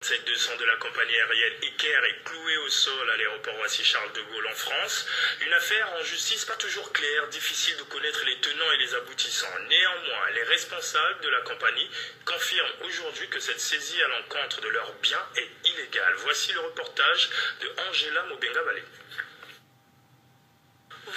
7-200 de la compagnie aérienne Iker est cloué au sol à l'aéroport Roissy-Charles de Gaulle en France. Une affaire en justice pas toujours claire, difficile de connaître les tenants et les aboutissants. Néanmoins, les responsables de la compagnie confirment aujourd'hui que cette saisie à l'encontre de leurs biens est illégale. Voici le reportage de Angela Mobenga-Balé.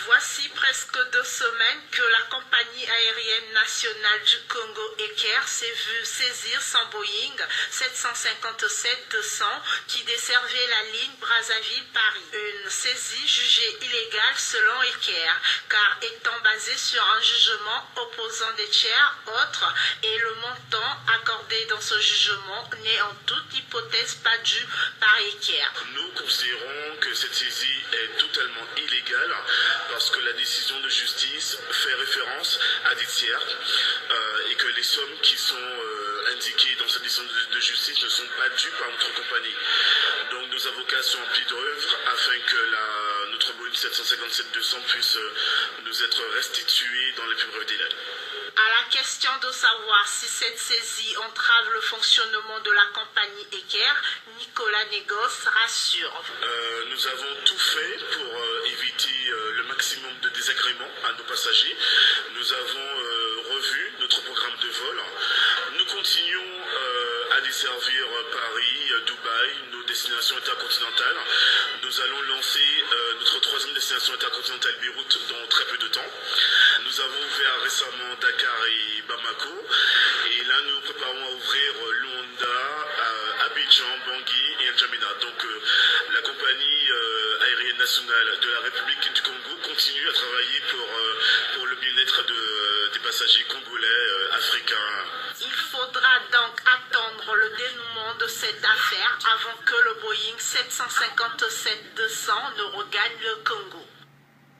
Voici presque 2 semaines que la compagnie aérienne nationale du Congo Iker s'est vue saisir son Boeing 757-200 qui desservait la ligne Brazzaville-Paris. Une saisie jugée illégale selon Iker, car étant basée sur un jugement opposant des tiers autres et le montant accordé dans ce jugement n'est en toute hypothèse pas dû par Iker. Nous considérons que cette saisie est totalement illégale parce que la décision de justice fait référence à des tiers et que les sommes qui sont indiquées dans cette décision de justice ne sont pas dues par notre compagnie. Donc nos avocats sont emplis d'œuvre afin que notre Boeing 757-200 puisse nous être restitué dans les plus brefs délais. À la question de savoir si cette saisie entrave le fonctionnement de la compagnie Iker, Nicolas Négos rassure. Nous avons tout fait pour éviter le maximum de désagréments à nos passagers. Nous avons revu notre programme de vol. Nous continuons à desservir Paris, Dubaï, nos destinations intercontinentales. Nous allons lancer notre 3e destination intercontinentale Beyrouth dans très peu de temps. Nous avons ouvert récemment Dakar et Bamako. Et là, nous préparons à ouvrir Luanda, Abidjan, Bangui et N'Djamena. Donc, la compagnie aérienne nationale de la République du Congo continue à travailler pour le bien-être des passagers congolais, africains. Il faudra donc attendre le dénouement de cette affaire avant que le Boeing 757-200 ne regagne le